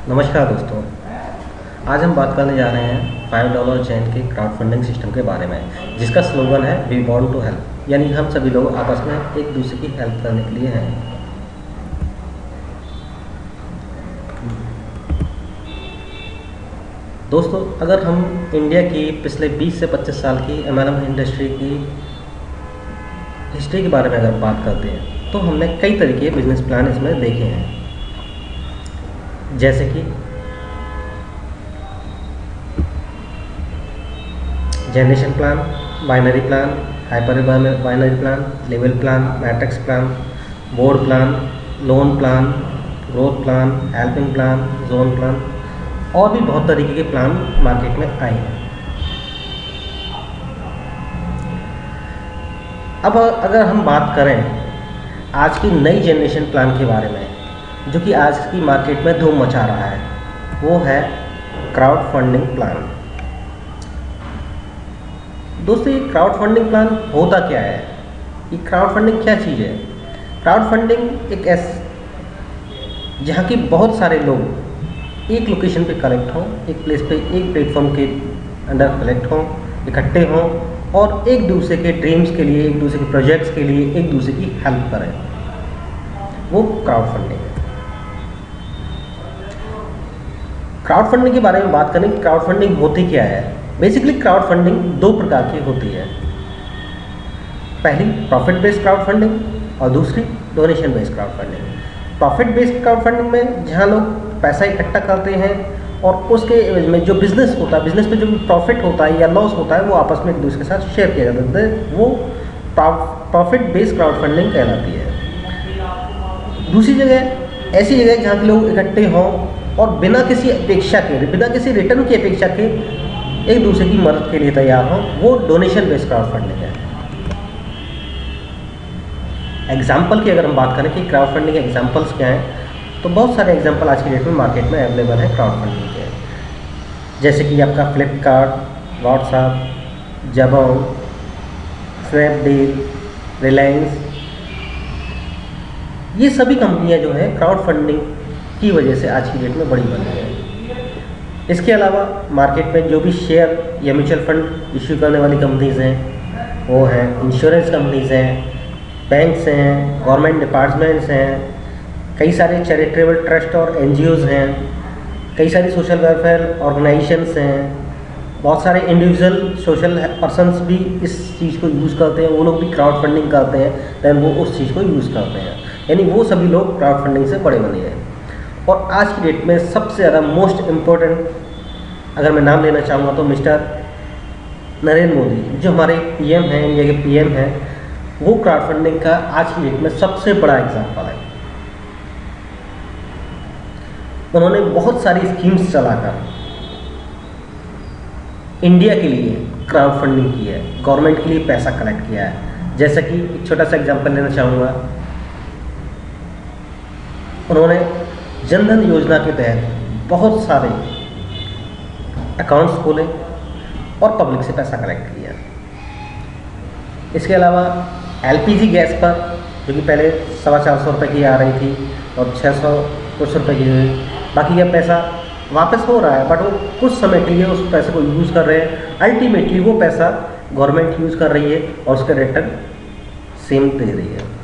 नमस्कार दोस्तों। आज हम बात करने जा रहे हैं $5 चैन के क्राउड फंडिंग सिस्टम के बारे में, जिसका स्लोगन है वी बॉर्न टू हेल्प, यानी हम सभी लोग आपस में एक दूसरे की हेल्प करने के लिए हैं। दोस्तों, अगर हम इंडिया की पिछले 20 से 25 साल की एमएलएम इंडस्ट्री की हिस्ट्री के बारे में अगर बात करते हैं तो हमने कई तरीके के बिजनेस प्लान इसमें देखे हैं, जैसे कि generation plan, binary plan, hyper binary plan, level plan, matrix plan, board plan, loan plan, growth plan, helping plan, zone plan और भी बहुत तरीके के प्लान मार्केट में आए हैं। अब अगर हम बात करें आज की नई जनरेशन प्लान के बारे में, जो कि आज की मार्केट में धूम मचा रहा है, वो है क्राउड फंडिंग प्लान। दोस्तों, ये क्राउड फंडिंग प्लान होता क्या है? ये क्राउड फंडिंग क्या चीज़ है? क्राउड फंडिंग एक जहाँ की बहुत सारे लोग एक लोकेशन पे कलेक्ट हों, एक प्लेस पे, एक प्लेटफॉर्म के अंडर कलेक्ट हों, इकट्ठे हों और एक दूसरे के ड्रीम्स के लिए, एक दूसरे के प्रोजेक्ट्स के लिए एक दूसरे की हेल्प करें, वो क्राउड फंडिंग है। क्राउड फंडिंग के बारे में बात करें कि क्राउड फंडिंग होती क्या है। बेसिकली क्राउड फंडिंग दो प्रकार की होती है। पहली प्रॉफिट बेस्ड क्राउड फंडिंग और दूसरी donation based crowd funding. Profit based crowd funding में जहां लोग पैसा इकट्ठा करते हैं और उसके एवज में जो बिजनेस होता है, बिजनेस में जो भी प्रॉफिट होता है या लॉस होता है, वो आपस में एक दूसरे के साथ शेयर किया जाता है, वो प्रॉफिट बेस्ड क्राउड फंडिंग कहलाती है। दूसरी जगह ऐसी जगह जहाँ के लोग इकट्ठे हों और बिना किसी अपेक्षा के, बिना किसी रिटर्न की अपेक्षा के एक दूसरे की मदद के लिए तैयार हों, वो डोनेशन बेस्ड क्राउड फंडिंग है। एग्जाम्पल की अगर हम बात करें कि क्राउड फंडिंग के एग्जाम्पल्स क्या हैं, तो बहुत सारे एग्जाम्पल आज की डेट में मार्केट में अवेलेबल है क्राउड फंडिंग के, जैसे कि आपका फ्लिपकार्ट, व्हाट्सएप, जबोंग, स्नैपडील, रिलायंस, ये सभी कंपनियां जो हैं क्राउड फंडिंग की वजह से आज की डेट में बड़ी बन गई हैं। इसके अलावा मार्केट में जो भी शेयर या म्यूचुअल फंड इश्यू करने वाली कंपनीज़ हैं, वो हैं इंश्योरेंस कंपनीज़ हैं, बैंक्स हैं, गवर्नमेंट डिपार्टमेंट्स हैं, कई सारे चैरिटेबल ट्रस्ट और एनजीओज़ हैं, कई सारी सोशल वेलफेयर ऑर्गेनाइजेशंस हैं, बहुत सारे इंडिविजुअल सोशल पर्सन्स भी इस चीज़ को यूज़ करते हैं, वो लोग भी क्राउड फंडिंग करते हैं, दैन वो उस चीज़ को यूज़ करते हैं, यानी वो सभी लोग क्राउड फंडिंग से बड़े बने हैं। और आज की डेट में सबसे ज़्यादा मोस्ट इम्पोर्टेंट अगर मैं नाम लेना चाहूँगा तो मिस्टर नरेंद्र मोदी, जो हमारे पीएम हैं, इंडिया के पीएम हैं, वो क्राउड फंडिंग का आज की डेट में सबसे बड़ा एग्जाम्पल है। उन्होंने बहुत सारी स्कीम्स चलाकर इंडिया के लिए क्राउड फंडिंग की है, गवर्नमेंट के लिए पैसा कलेक्ट किया है। जैसा कि एक छोटा सा एग्जाम्पल लेना चाहूँगा, उन्होंने जनधन योजना के तहत बहुत सारे अकाउंट्स खोले और पब्लिक से पैसा कलेक्ट किया। इसके अलावा एलपीजी गैस पर, जो कि पहले 450 रुपये की आ रही थी और 600 कुछ रुपये की हुई, बाकी का पैसा वापस हो रहा है, बट वो कुछ समय के लिए उस पैसे को यूज़ कर रहे हैं। अल्टीमेटली वो पैसा गवर्नमेंट यूज़ कर रही है और उसका रिटर्न सेम दे रही है।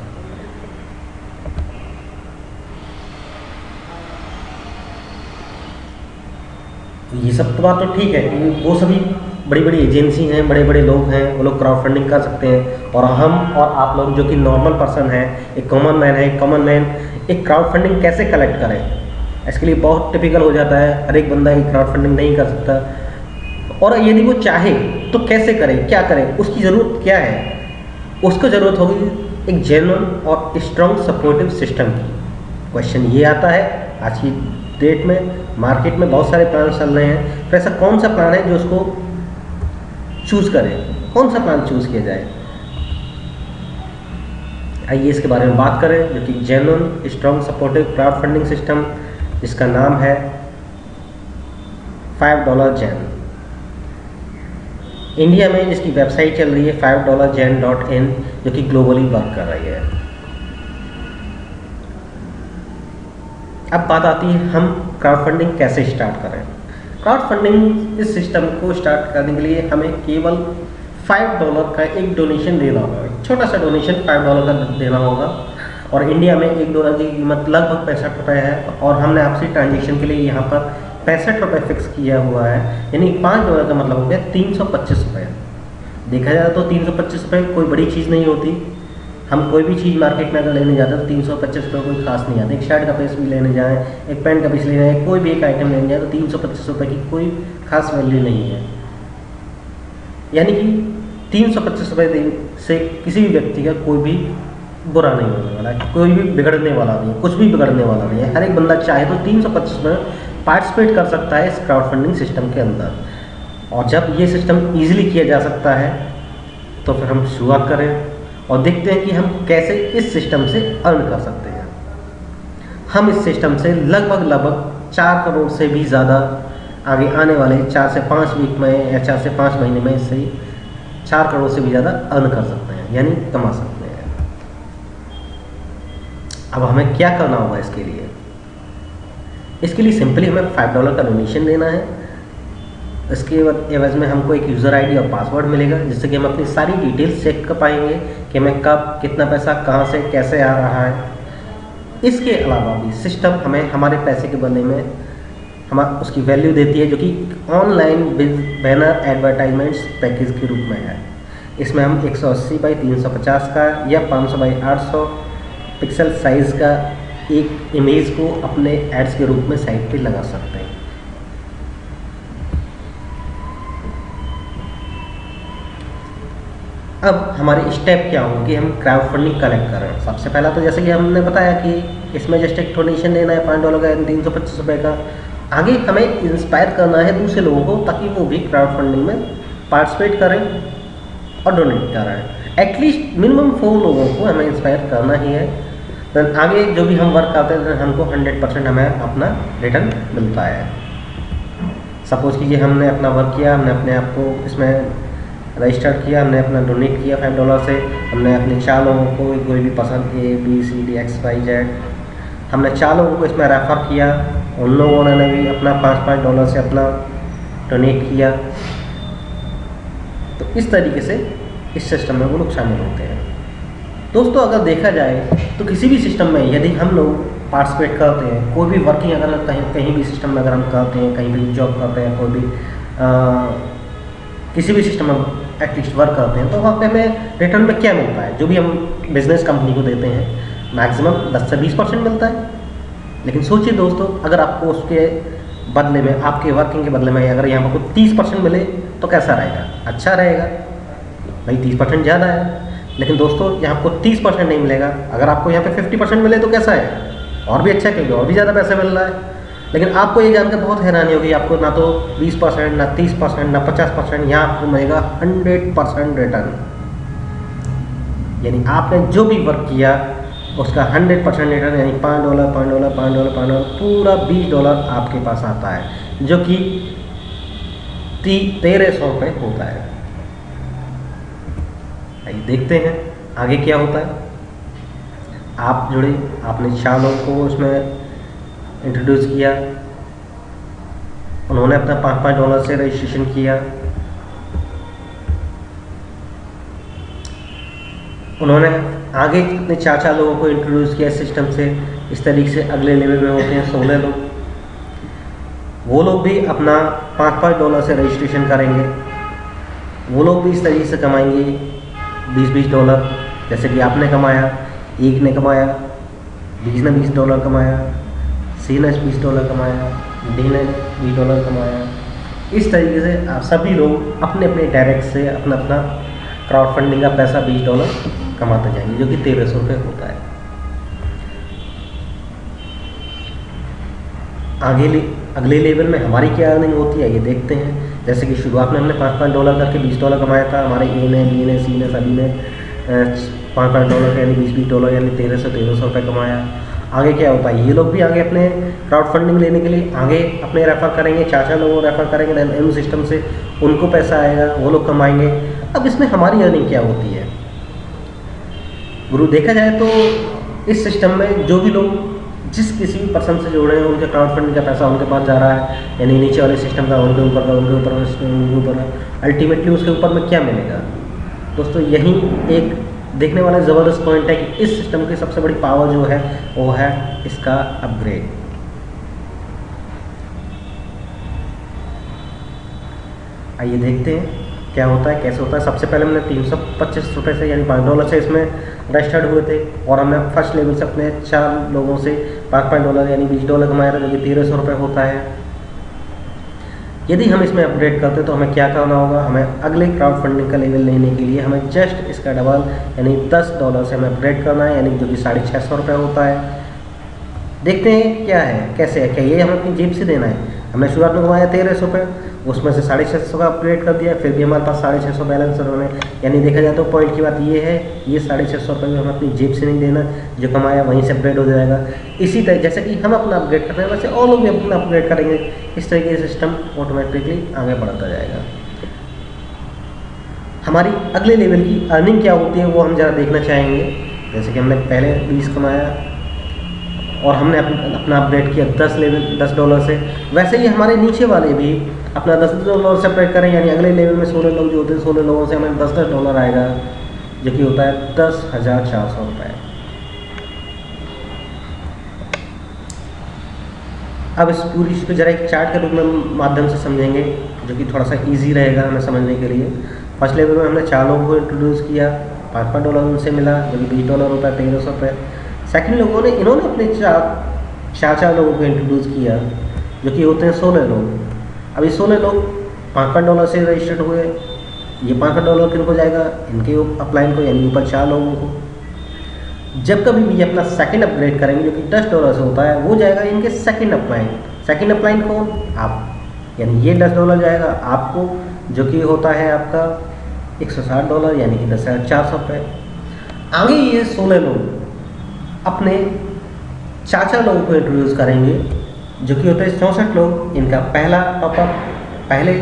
ये सब तो बात तो ठीक है कि वो सभी बड़ी बड़ी एजेंसी हैं, बड़े बड़े लोग हैं, वो लोग क्राउड फंडिंग कर सकते हैं, और हम और आप लोग जो कि नॉर्मल पर्सन हैं, एक कॉमन मैन है, एक क्राउड फंडिंग कैसे कलेक्ट करें, इसके लिए बहुत टिपिकल हो जाता है। हर एक बंदा एक क्राउड फंडिंग नहीं कर सकता, और यदि वो चाहे तो कैसे करे, क्या करें, उसकी ज़रूरत क्या है? उसको ज़रूरत होगी एक जेन्युइन और स्ट्रॉन्ग सपोर्टिव सिस्टम की। क्वेश्चन ये आता है, आज की डेट में मार्केट में बहुत सारे प्लान चल रहे हैं, तो ऐसा कौन सा प्लान है जो उसको चूज़ करें, कौन सा प्लान चूज़ किया जाए? आइए इसके बारे में बात करें, जो कि genuine strong supportive crowd funding system, जिसका नाम है $5 जैन। इंडिया में जिसकी वेबसाइट चल रही है $5jan.in, जो कि ग्लोबली वर्क कर रही है। अब बात आती है हम क्राउड फंडिंग कैसे स्टार्ट करें। क्राउड फंडिंग इस सिस्टम को स्टार्ट करने के लिए हमें केवल $5 का एक डोनेशन देना होगा, एक छोटा सा डोनेशन $5 का देना होगा। और इंडिया में $1 की कीमत लगभग 65 रुपये है, और हमने आपसी ट्रांजेक्शन के लिए यहाँ पर 65 रुपये फिक्स किया हुआ है, यानी $5 का मतलब हो गया 325 रुपये। देखा जाए तो 325 रुपये कोई बड़ी चीज़ नहीं होती। हम कोई भी चीज़ मार्केट में अगर लेने जाते हैं तो 325 रुपये कोई खास नहीं आता। एक शर्ट का पीस भी लेने जाएँ, एक पैंट का पीस लेने जाए, कोई भी एक आइटम लेने जाए तो 325 रुपये की कोई खास वैल्यू नहीं है। यानी कि 325 रुपये से किसी भी व्यक्ति का कोई भी बुरा नहीं होने वाला है, कोई भी बिगड़ने वाला नहीं है, कुछ भी बिगड़ने वाला नहीं है। हर एक बंदा चाहे तो 325 में पार्टिसिपेट कर सकता है इस क्राउड फंडिंग सिस्टम के अंदर। और जब ये सिस्टम ईजिली किया जा सकता है तो फिर हम शुरुआत करें और देखते हैं कि हम कैसे इस सिस्टम से अर्न कर सकते हैं। हम इस सिस्टम से लगभग 4 करोड़ से भी ज़्यादा आगे आने वाले 4 से 5 वीक में या 4 से 5 महीने में इससे 4 करोड़ से भी ज़्यादा अर्न कर सकते हैं, यानी कमा सकते हैं। अब हमें क्या करना होगा इसके लिए? इसके लिए सिंपली हमें $5 का डोनेशन देना है। इसके एवज में हमको एक यूज़र आईडी और पासवर्ड मिलेगा, जिससे कि हम अपनी सारी डिटेल्स चेक कर पाएंगे कि हमें कब कितना पैसा कहाँ से कैसे आ रहा है। इसके अलावा भी सिस्टम हमें हमारे पैसे के बदले में हम उसकी वैल्यू देती है, जो कि ऑनलाइन बैनर एडवर्टाइजमेंट्स पैकेज के रूप में है। इसमें हम 180 बाई 350 का या 500 बाई 800 पिक्सल साइज़ का एक इमेज को अपने एड्स के रूप में साइट पे लगा सकते हैं। अब हमारे स्टेप क्या होंगे कि हम क्राउड फंडिंग कलेक्ट करें। सबसे पहला तो जैसे कि हमने बताया कि इसमें जस्ट एक डोनेशन देना है $5 का, 325 रुपये का। आगे हमें इंस्पायर करना है दूसरे लोगों को, ताकि वो भी क्राउड फंडिंग में पार्टिसिपेट करें और डोनेट करें। एटलीस्ट मिनिमम 4 लोगों को हमें इंस्पायर करना ही है। देन आगे जो भी हम वर्क करते हैं हमको 100% हमें अपना रिटर्न मिलता है। सपोज़ कीजिए हमने अपना वर्क किया, हमने अपने आप को इसमें रजिस्टर किया, हमने अपना डोनेट किया $5 से, हमने अपने 4 लोगों को कोई भी पसंद ABCD XYZ हमने 4 लोगों को इसमें रेफ़र किया, उन लोगों ने भी अपना $5 से अपना डोनेट किया। तो इस तरीके से इस सिस्टम में वो लोग शामिल होते हैं। दोस्तों अगर देखा जाए तो किसी भी सिस्टम में यदि हम लोग पार्टिसिपेट करते हैं, कोई भी वर्किंग अगर कहीं भी सिस्टम में अगर हम करते हैं, कहीं भी जॉब करते हैं, कोई भी किसी भी सिस्टम में एटलीस्ट वर्क करते हैं, तो वहाँ पे हमें रिटर्न में क्या मिलता है? जो भी हम बिज़नेस कंपनी को देते हैं मैक्सिमम 10 से 20% मिलता है। लेकिन सोचिए दोस्तों, अगर आपको उसके बदले में, आपके वर्किंग के बदले में अगर यहाँ पर 30% मिले तो कैसा रहेगा? अच्छा रहेगा भाई, 30% ज़्यादा है। लेकिन दोस्तों यहाँ आपको 30% नहीं मिलेगा, अगर आपको यहाँ पे 50% मिले तो कैसा है? और भी अच्छा है, क्योंकि और भी ज़्यादा पैसे मिल रहा है। लेकिन आपको ये जानकर बहुत हैरानी होगी, आपको ना तो 20%, ना 30%, ना 50%, यहाँ आपको मिलेगा 100% रिटर्न। यानी आपने जो भी वर्क किया उसका 100% रिटर्न, यानी $5 पूरा $20 आपके पास आता है, जो कि 1300 रुपये होता है। आइए देखते हैं आगे क्या होता है। आप जुड़े, आपने 4 लोगों को उसमें इंट्रोड्यूस किया, उन्होंने अपना $5 से रजिस्ट्रेशन किया, उन्होंने आगे अपने 4 लोगों को इंट्रोड्यूस किया सिस्टम से। इस तरीके से अगले लेवल में होते हैं 16 लोग। वो लोग भी अपना $5 से रजिस्ट्रेशन करेंगे, वो लोग भी इस तरीके से कमाएंगे $20 जैसे कि आपने कमाया, एक ने कमाया, 20 ने $20 कमाया, C ने $20 कमाया, D ने $20 कमाया। इस तरीके से आप सभी लोग अपने अपने डायरेक्ट से अपना अपना क्राउड फंडिंग का पैसा $20 कमाते जाएंगे, जो कि 1300 रुपये होता है। अगले लेवल में हमारी क्या अर्निंग होती है ये देखते हैं। जैसे कि शुरुआत में हमने $5 करके $20 कमाया था, हमारे A ने, B ने, C ने, सभी ने $5 यानी $20 यानी 1300 रुपये कमाया। आगे क्या होता है, ये लोग भी आगे अपने क्राउड फंडिंग लेने के लिए आगे अपने रेफ़र करेंगे, 4 लोगों को रेफ़र करेंगे, इन सिस्टम से उनको पैसा आएगा, वो लोग कमाएंगे। अब इसमें हमारी अर्निंग क्या होती है गुरु? देखा जाए तो इस सिस्टम में जो भी लोग जिस किसी भी पर्सन से जुड़े हैं उनके क्राउड फंडिंग का पैसा उनके पास जा रहा है, यानी नीचे वाले सिस्टम का उनके ऊपर का, उनके ऊपर उनके ऊपर, अल्टीमेटली उसके ऊपर में क्या मिलेगा दोस्तों? यही एक देखने वाला ज़बरदस्त पॉइंट है कि इस सिस्टम की सबसे बड़ी पावर जो है वो है इसका अपग्रेड। आइए देखते हैं क्या होता है, कैसे होता है। सबसे पहले हमने 325 रुपये से यानी $5 से इसमें रजिस्टर्ड हुए थे और हमने फर्स्ट लेवल से अपने 4 लोगों से $5 यानी $20 कमाया था, जो कि 1300 रुपये होता है। यदि हम इसमें अपग्रेड करते हैं तो हमें क्या करना होगा? हमें अगले क्राउड फंडिंग का लेवल लेने के लिए हमें जस्ट इसका डबल यानी $10 से हमें अपग्रेड करना है, यानी जो कि 650 रुपये होता है। देखते हैं क्या है, कैसे है, क्या ये हमें अपनी जेब से देना है? हमने शुरुआत में कमाया 1300 रुपये, उसमें से 650 का अपग्रेड कर दिया, फिर भी हमारे पास 650 बैलेंस रहने। यानी देखा जाए तो पॉइंट की बात ये है, ये 650 रुपये में हमें अपनी जेब से नहीं देना, जो कमाया वहीं से अपग्रेड हो जाएगा। इसी तरह जैसे कि हम अपना अपग्रेड करते हैं वैसे और लोग भी अपना अपग्रेड करेंगे। इस तरीके से सिस्टम ऑटोमेटिकली आगे बढ़ता जाएगा। हमारी अगले लेवल की अर्निंग क्या होती है वो हम ज़रा देखना चाहेंगे। जैसे कि हमने पहले 20 कमाया और हमने अपना अपग्रेड किया $10 से, वैसे ही हमारे नीचे वाले भी अपना $10 से अपग्रेड करें, यानी अगले लेवल में 16 लोग जो होते हैं, 16 लोगों से हमें $10 आएगा, जो कि होता है 10,400 रुपये। अब इस पूरी चीज़ को जरा एक चार्ट के रूप में माध्यम से समझेंगे, जो कि थोड़ा सा इजी रहेगा हमें समझने के लिए। फर्स्ट लेवल में हमने 4 लोगों को इंट्रोड्यूस किया, $5 उनसे मिला, जो कि $20 होता है, 1300 रुपये। सेकेंड लोगों ने इन्होंने अपने चार लोगों को इंट्रोड्यूस किया, जो कि होते हैं 16 लोग। अभी 16 लोग $5 से रजिस्टर्ड हुए, ये $5 किनको जाएगा? इनके अपलाइन को, यानी ऊपर 4 लोगों को। जब कभी भी ये अपना सेकंड अपग्रेड करेंगे, जो कि $10 से होता है, वो जाएगा इनके सेकंड अपलाइन। सेकंड अपलाइन कौन? आप, यानी ये $10 जाएगा आपको, जो कि होता है आपका $160, यानी कि 10,400 रुपये। आगे ये 16 लोग अपने 4 लोगों को इंट्रोड्यूस करेंगे, जो कि होते हैं 64 लोग। इनका पहला टॉपअप पहले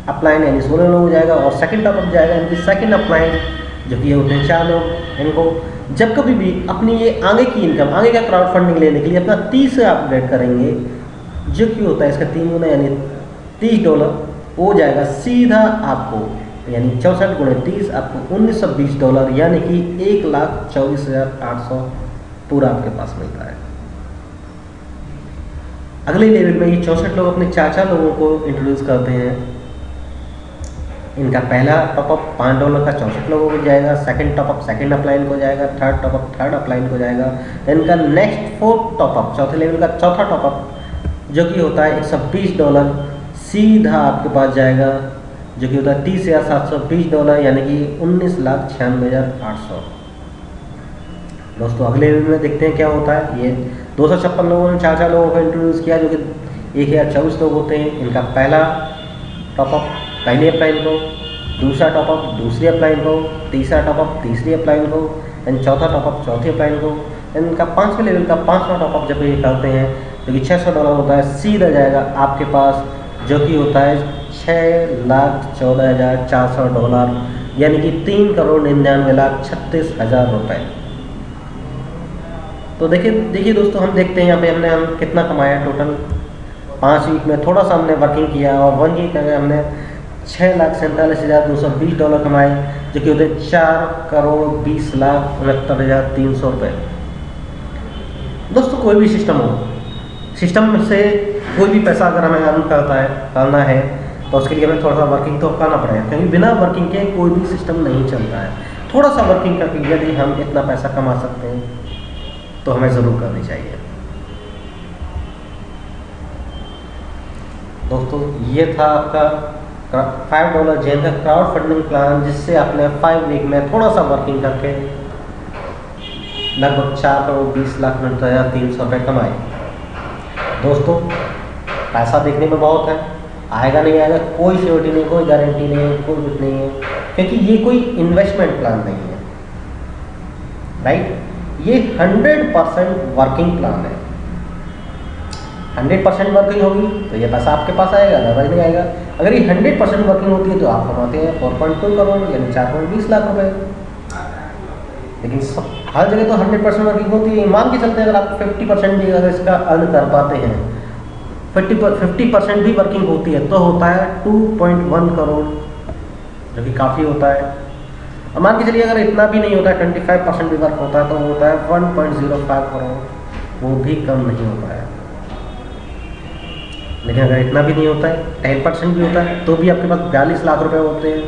अपलाइन यानी 16 लोग हो जाएगा, और सेकंड टॉपअप जाएगा इनकी सेकंड अपलाइन, जो कि ये होते हैं 4 लोग। इनको जब कभी भी अपनी ये आगे की इनकम, आगे का क्राउड फंडिंग लेने के लिए अपना 30 से अपग्रेड करेंगे, जो कि होता है इसका 3 गुना यानी $30, हो जाएगा सीधा आपको, यानी 64 × 30 आपको $1920, यानी कि 1,24,800 पूरा आपके पास मिलता है। अगले लेवल में ये 64 लोग अपने 4 लोगों को इंट्रोड्यूस करते हैं। इनका पहला टॉपअप $5 का 64 लोगों को जाएगा, सेकंड टॉपअप सेकंड अपलाइन को जाएगा, थर्ड टॉपअप थर्ड अपलाइन को जाएगा। इनका नेक्स्ट फोर्थ टॉपअप, चौथे लेवल का चौथा टॉपअप, जो कि होता है $120, सीधा आपके पास जाएगा, जो कि होता है $30,720, यानी कि $19,96,800। दोस्तों अगले लेवल में देखते हैं क्या होता है। ये 256 लोगों ने 4 लोगों को इंट्रोड्यूस किया, जो कि 1,024 लोग होते हैं। इनका पहला टॉपअप पहली अपलाइन को, दूसरा टॉपअप दूसरी अपलाइन को, तीसरा टॉपअप तीसरी अपलाइन को, एंड चौथा टॉपअप चौथी अपलाइन को। इनका 5वें लेवल का 5वां टॉपअप जब ये करते हैं, जो कि $600 होता है, सीधा जाएगा आपके पास, जो कि होता है $6,14,400, यानी कि $3,99,36,000 रुपये। तो देखिए दोस्तों, हम देखते हैं यहाँ पे हम कितना कमाया टोटल 5 वीक में। थोड़ा सा हमने वर्किंग किया और 1 वीक में हमने $6,47,220 कमाए, जो कि होते 4,20,69,300 रुपये। दोस्तों कोई भी सिस्टम हो, सिस्टम से कोई भी पैसा अगर हमें अर्न करना है तो उसके लिए हमें थोड़ा सा वर्किंग तो करना पड़ेगा, क्योंकि बिना वर्किंग के कोई भी सिस्टम नहीं चलता है। थोड़ा सा वर्किंग करके यदि हम इतना पैसा कमा सकते हैं तो हमें ज़रूर करनी चाहिए। दोस्तों ये था आपका $5 जेन का क्राउड फंडिंग प्लान, जिससे आपने 5 वीक में थोड़ा सा वर्किंग करके लगभग 4,20,69,300 रुपये कमाए। दोस्तों पैसा देखने में बहुत है, आएगा नहीं आएगा कोई श्योरिटी नहीं, कोई गारंटी नहीं है, कोई कुछ नहीं है, क्योंकि ये कोई इन्वेस्टमेंट प्लान नहीं है, राइट। ये 100% वर्किंग प्लान है। 100% वर्किंग होगी तो ये पैसा आपके पास आएगा, अदरवाइज नहीं आएगा। अगर ये 100% वर्किंग होती है तो आप कमाते हैं 4.2 करोड़ यानी 4.20 लाख रुपए। लेकिन सब हर जगह तो 100% वर्किंग होती है। मान के चलते हैं अगर आप 50% भी अगर इसका अर्न कर पाते हैं, 50% भी वर्किंग होती है, तो होता है 2.1 करोड़, जो कि काफ़ी होता है। और मान के चलिए अगर इतना भी नहीं होता है, 25% भी वर्क होता है, तो होता है 1.05 करोड़, वो भी कम नहीं होता है। लेकिन अगर इतना भी नहीं होता है, 10% भी होता है, तो भी आपके पास 42 लाख रुपए होते हैं।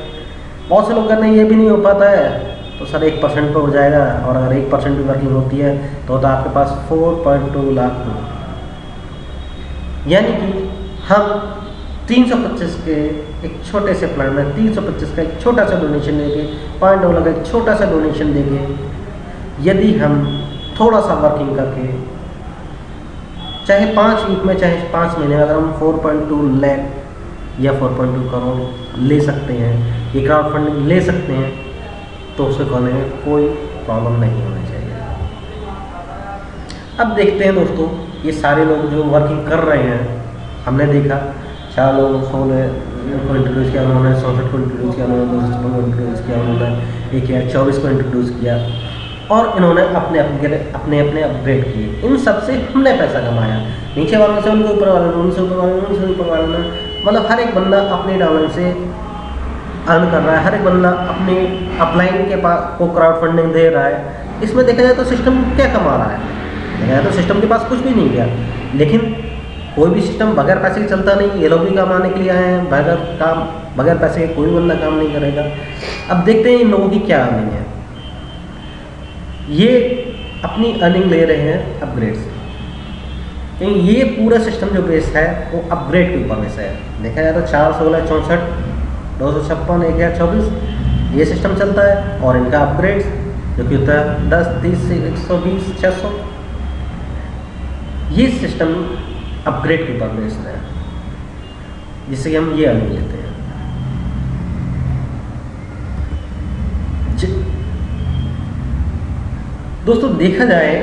बहुत से लोग कहते हैं ये भी नहीं हो पाता है, तो सर 1% पे हो जाएगा, और अगर 1% भी वर्किंग होती है तो होता है आपके पास 4.2 लाख रुपये। यानी कि हम 325 के एक छोटे से प्लान में 325 का एक छोटा सा डोनेशन देके, $5 का एक छोटा सा डोनेशन देके, यदि हम थोड़ा सा वर्किंग करके, चाहे 5 वीक में, चाहे 5 महीने में, अगर हम 4.2 लाख या 4.2 करोड़ ले सकते हैं, ये क्राउड फंडिंग ले सकते हैं, तो उसे खोलने में कोई प्रॉब्लम नहीं होनी चाहिए। अब देखते हैं दोस्तों, ये सारे लोग जो वर्किंग कर रहे हैं, हमने देखा 4 लोग 16 को इंट्रोड्यूस किया उन्होंने, 64 को इंट्रोड्यूस किया उन्होंने, 256 को इंट्रोड्यूस किया उन्होंने, 24 को इंट्रोड्यूस किया, और इन्होंने अपने अपने अपग्रेड किए। इन सबसे हमने पैसा कमाया, नीचे वालों से उनके ऊपर वालों ने, उनसे ऊपर वालों ने, उनसे ऊपर वालों ने, मतलब हर एक बंदा अपने डाउनलाइन से अर्न कर रहा है, हर एक बंदा अपने अपलाइन के पास को क्राउड फंडिंग दे रहा है। इसमें देखा जाए तो सिस्टम क्या कमा रहा है? देखा जाए तो सिस्टम के पास कुछ भी नहीं गया, लेकिन कोई भी सिस्टम बगैर पैसे के चलता नहीं। ये लोग भी कमाने के लिए आए हैं, बगैर पैसे के कोई बंदा काम नहीं करेगा। अब देखते हैं इन लोगों की क्या अर्निंग है। ये अपनी अर्निंग ले रहे हैं अपग्रेड से, क्योंकि ये पूरा सिस्टम जो बेस है वो अपग्रेड के ऊपर बेस है। देखा जाए तो 4, 16, 64, 256, 1024 ये सिस्टम चलता है, और इनका अपग्रेड जो कि होता है 10, 30, 120, 600, ये सिस्टम अपग्रेड के ऊपर बेस्ड है, जिससे कि हम ये अर्निंग लेते हैं। दोस्तों देखा जाए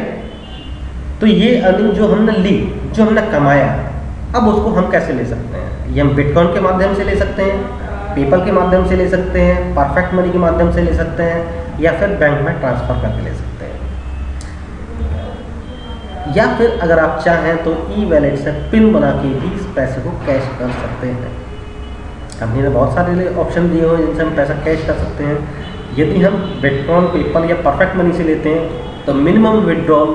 तो ये अर्निंग जो हमने ली, जो हमने कमाया, अब उसको हम कैसे ले सकते हैं? ये हम बिटकॉइन के माध्यम से ले सकते हैं, पेपल के माध्यम से ले सकते हैं, परफेक्ट मनी के माध्यम से ले सकते हैं, या फिर बैंक में ट्रांसफ़र करके ले सकते हैं, या फिर अगर आप चाहें तो ई वैलेट से पिन बना के भी इस पैसे को कैश कर सकते हैं। कंपनी ने बहुत सारे ऑप्शन दिए हुए हैं जिनसे हम पैसा कैश कर सकते हैं। यदि हम बिटकॉइन, पेपल या परफेक्ट मनी से लेते हैं तो मिनिमम विड्रॉल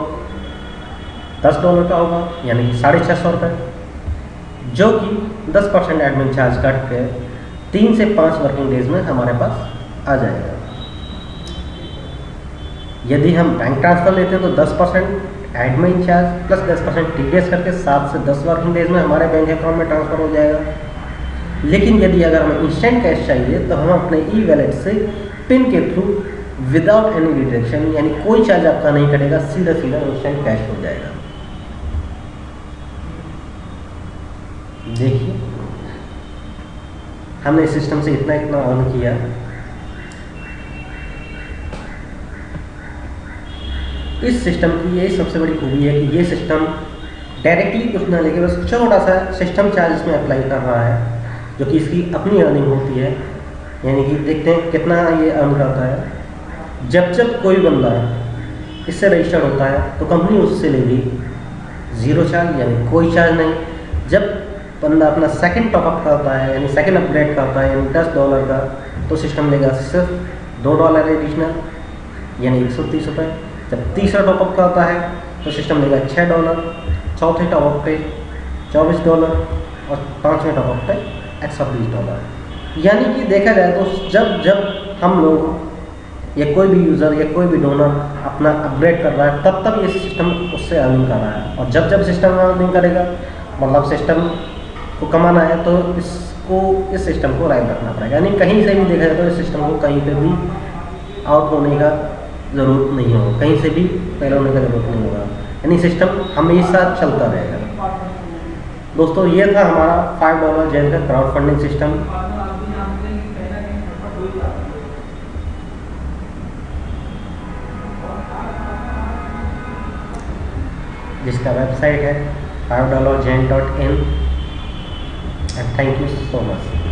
$10 का होगा, यानी कि 650 रुपये, जो कि 10% एडमिन चार्ज काट के 3 से 5 वर्किंग डेज में हमारे पास आ जाएगा। यदि हम बैंक ट्रांसफ़र लेते हैं तो 10% एडमिन चार्ज प्लस 10% TDS करके 7 से 10 वर्किंग डेज में हमारे बैंक अकाउंट में ट्रांसफ़र हो जाएगा। लेकिन यदि अगर हमें इंस्टेंट कैश चाहिए तो हम अपने ई वैलेट से पिन के थ्रू विदाउट एनी डिडक्शन, यानी कोई चार्ज आपका नहीं कटेगा, सीधा इंस्टेंट कैश हो जाएगा। देखिए हमने इस सिस्टम से इतना अर्न किया। इस सिस्टम की ये सबसे बड़ी खूबी है कि ये सिस्टम डायरेक्टली कुछ ना लेके बस छोटा सा सिस्टम चार्ज इसमें अप्लाई कर रहा है, जो कि इसकी अपनी अर्निंग होती है। यानी कि देखते हैं कितना ये अर्न करता है। जब कोई बंदा इससे रजिस्टर्ड होता है तो कंपनी उससे लेगी 0 चार्ज, यानी कोई चार्ज नहीं। जब बंदा अपना सेकंड टॉपअप करता है, यानी सेकंड अपग्रेड करता है, यानी $10 का, तो सिस्टम लेगा सिर्फ $2 एडिशनल, यानी 130 रुपये। जब तीसरा टॉपअप करता है तो सिस्टम लेगा $6, चौथे टॉपअप पे $24, और 5वें टॉपअप पे $120। यानी कि देखा जाए तो जब हम लोग या कोई भी यूज़र या कोई भी डोनर अपना अपग्रेड कर रहा है, तब ये सिस्टम उससे अर्निंग कर रहा है। और जब सिस्टम अर्निंग करेगा, मतलब सिस्टम को कमाना है, तो इस सिस्टम को लाइव रखना पड़ेगा। यानी कहीं से भी देखा जाए तो इस सिस्टम को कहीं पे भी आउट होने का ज़रूरत नहीं होगा, कहीं से भी फेल होने का ज़रूरत नहीं होगा, यानी सिस्टम हमेशा चलता रहेगा। दोस्तों ये था हमारा $5 जेन का क्राउड फंडिंग सिस्टम। जिसका वेबसाइट है $5gen.in। and thank you so much।